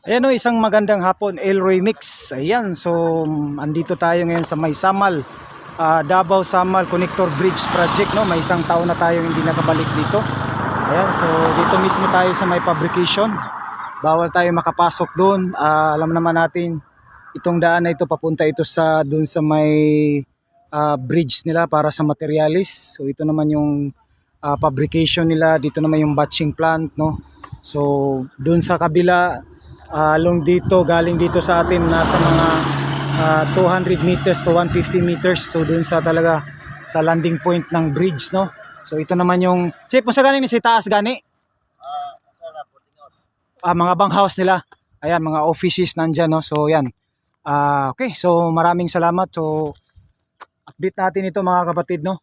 Ayan o, isang magandang hapon, Elroy Mix. Ayan, so andito tayo ngayon sa may Samal, Davao Samal Connector Bridge Project, no? May isang taon na tayo hindi nakabalik dito. Ayan, so dito mismo tayo sa may fabrication. Bawal tayo makapasok doon. Alam naman natin itong daan na ito papunta ito sa doon sa may bridge nila para sa materialis. So ito naman yung fabrication nila, dito naman yung batching plant, no? So doon sa kabila, along dito, galing dito sa atin nasa mga 200 meters to 150 meters. So dun sa talaga sa landing point ng bridge, no? So ito naman yung Chip, kung sa ganing ni si taas gani? Mga bang house nila. Ayan, mga offices nandyan, no? So yan. Okay, so maraming salamat. So update natin ito mga kapatid, no?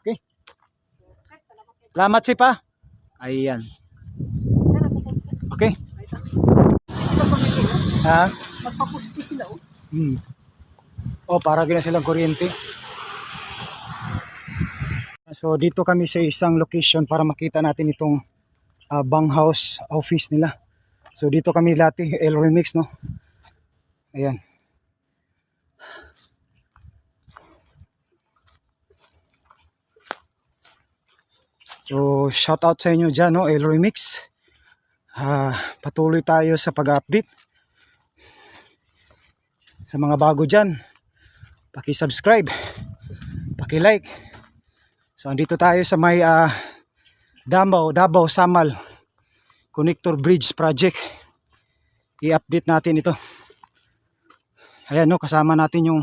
Okay. Salamat Chip ha. Ayan. Okay. Ha? Magpapusti sila oh. Para gina silang kuryente. So dito kami sa isang location para makita natin itong bang house office nila. So dito kami dati, Elroy Mix, no? Ayan. So shout out sa inyo dyan, no? Elroy Mix. Patuloy tayo sa pag-update. Sa mga bago dyan, paki-subscribe, paki-like. So andito tayo sa may Davao Samal Connector Bridge Project. I-update natin ito. Ayan, no, kasama natin yung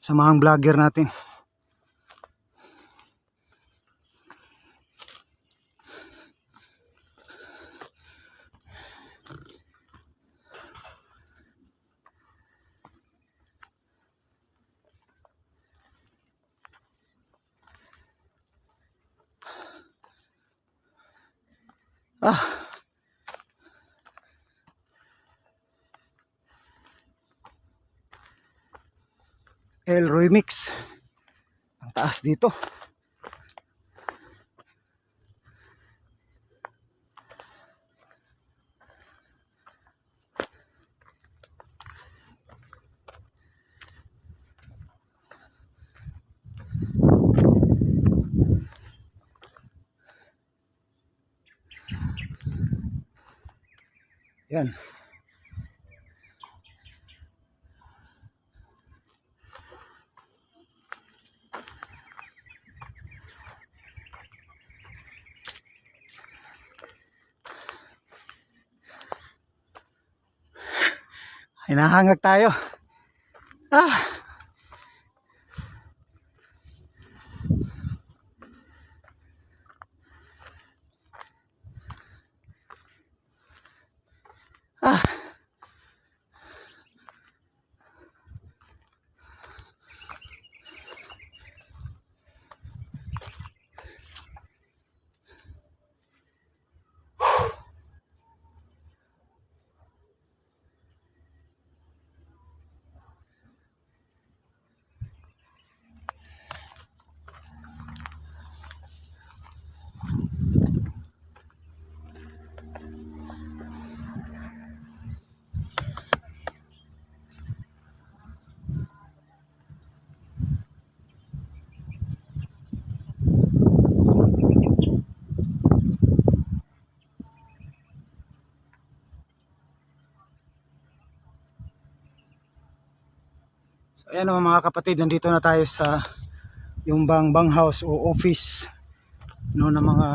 samahang vlogger natin. Elroy Mix. Ang taas dito. Yan. Hinahangag tayo. Ah. So ayan mga kapatid, nandito na tayo sa yung bang house o office, no, ng mga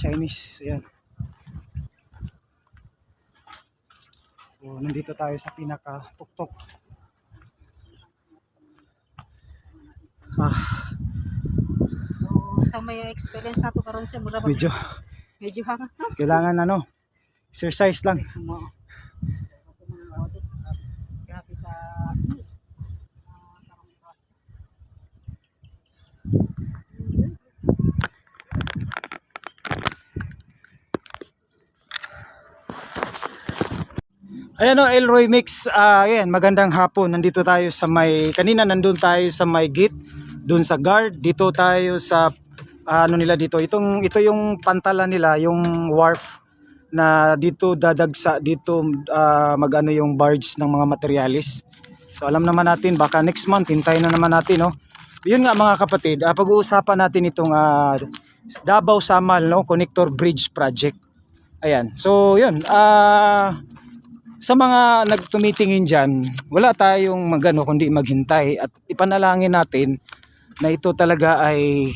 Chinese. Ayan. So nandito tayo sa pinaka tuktok. So may experience na to karon siya mura Medyo hanga. kailangan exercise lang. Grabe ka. Ayan o, Elroy Mix. Ayan, magandang hapon. Nandito tayo sa kanina nandun tayo sa may gate, dun sa guard. Dito tayo sa ano nila dito. Ito yung pantalan nila, yung wharf na dito dadagsa dito magano yung barge ng mga materialis. So alam naman natin baka next month hintayin na naman natin, no. Yun nga mga kapatid, pag-uusapan natin itong Davao Samal, no, Connector Bridge Project. Ayan. So yun, sa mga nagtumitingin diyan, wala tayong magano kundi maghintay at ipanalangin natin na ito talaga ay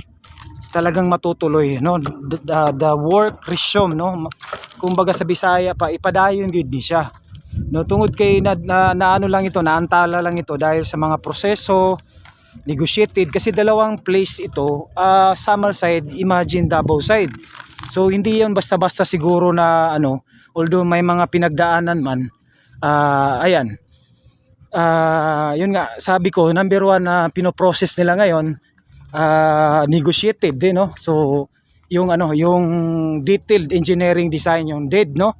talagang matutuloy, no. The work resume, no, kumbaga sa Bisaya pa ipadayon gyud ni siya, no, tungod kay na ano lang ito, naantala lang ito dahil sa mga proseso negotiated kasi dalawang place ito, Samal side, imagine Davao side. So hindi yan basta-basta siguro na ano, although may mga pinagdaanan man, ayan, yun nga sabi ko, number one na pinoprocess nila ngayon, negotiated din, no. So yung ano, yung detailed engineering design, yung DED, no,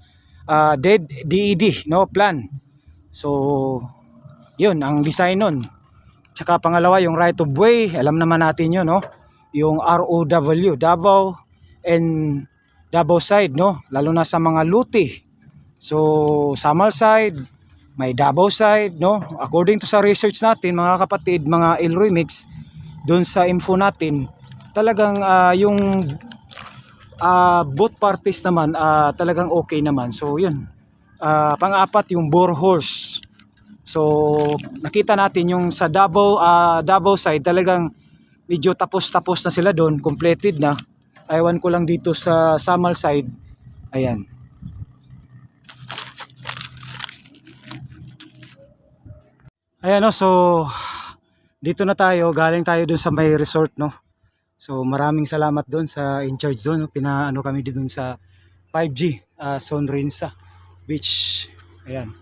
DED, no, plan. So yun ang design nun. Tsaka pangalawa yung right of way, alam naman natin yun, no, yung ROW, Davao and Davao side, no, lalo na sa mga luti. So Samal side, may Davao side, no, according to sa research natin mga kapatid, mga Elroy Mix, doon sa info natin, talagang yung both parties naman talagang okay naman. So yun, pang-apat yung boreholes. So nakita natin yung sa Davao side talagang medyo tapos na sila doon, completed na. Aywan ko lang dito sa Samal side, ayan. Ayan, no, so dito na tayo, galing tayo dun sa may resort, no. So maraming salamat dun sa in charge dun, no? Pinaano kami dun sa 5G Sonrinsa Beach. Ayan.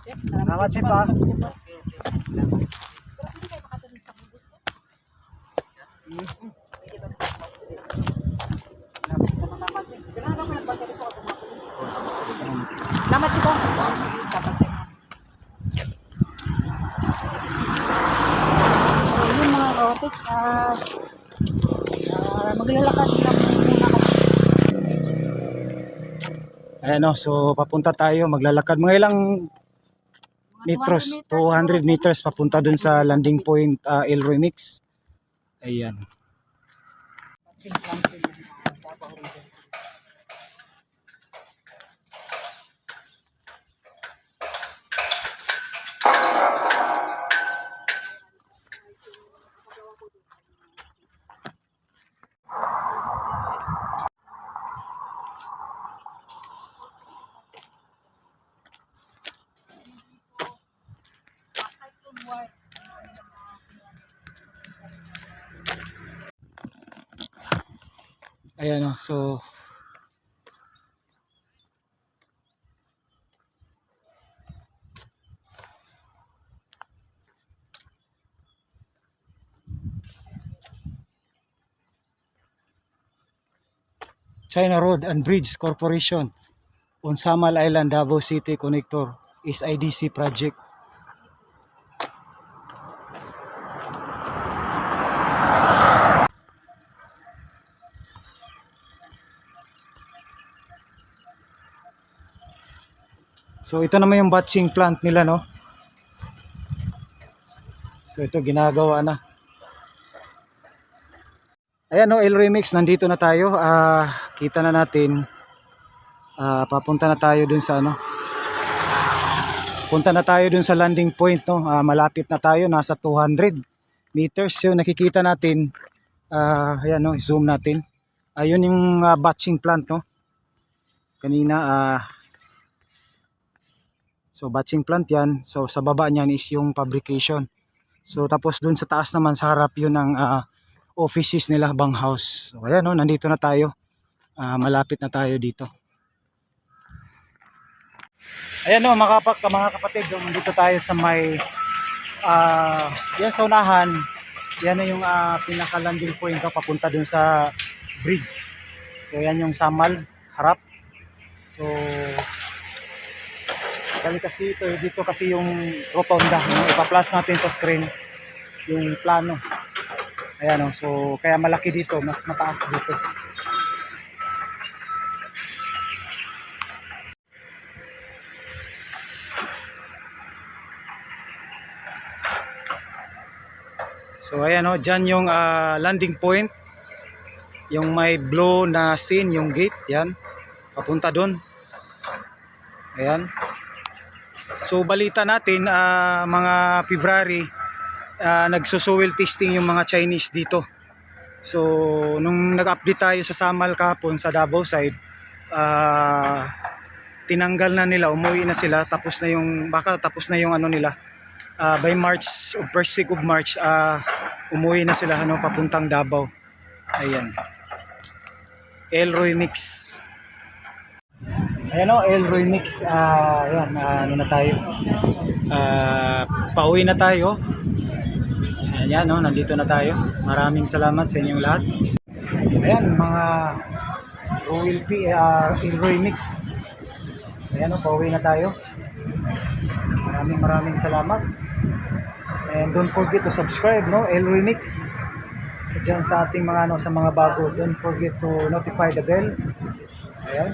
Chef, Salamat, Chef, sa video po. Salamat siya po. Dapat siya. So, yun mga robotics, maglalakad lang muna kami. Ayan, no, so papunta tayo, maglalakad mga ilang meters, 200 meters papunta dun sa landing point, Elroy Mix. Ayan. Ayan, no, so China Road and Bridge Corporation on Samal Island, Davao City Connector is IDC project. So ito naman yung batching plant nila, no. So ito ginagawa na. Ayan, no, Elroy Mix, nandito na tayo. Kita na natin. Papunta na tayo dun sa ano. Punta na tayo dun sa landing point, no. Malapit na tayo, nasa 200 meters. So nakikita natin, ayan, no, zoom natin. Ayun yung batching plant, no. Kanina so batching plant yan. So sa baba niyan is yung fabrication. So tapos dun sa taas naman sa harap yun ang offices nila, bang house. So ayan, no, nandito na tayo. Malapit na tayo dito. Ayan, no, mga kapatid, nandito tayo sa may yan sa unahan. Yan na yung pinaka landing point, no, papunta dun sa bridge. So yan yung Samal harap. So bali kasi dito kasi yung rotonda, no? Ipa-plus natin sa screen yung plano. Ayan, so kaya malaki dito, mas mataas dito. So ayan, dyan yung landing point, yung may blue na scene, yung gate, yan, papunta doon. Ayan. So balita natin, mga February, nagsusoil testing yung mga Chinese dito. So nung nag-update tayo sa Samal kahapon sa Davao side, tinanggal na nila, umuwi na sila, tapos na yung ano nila. By March, first week of March, umuwi na sila papuntang Davao. Ayan. Elroy Mix. Ayan Elroy Mix. Ayan, ano na tayo. Pauwi na tayo. Ayan, nandito na tayo. Maraming salamat sa inyong lahat. Ayan, mga Elroy Mix. Ayan, pauwi na tayo. Maraming salamat. And don't forget to subscribe, Elroy Mix. Diyan sa ating mga sa mga bago, don't forget to notify the bell. Ayan.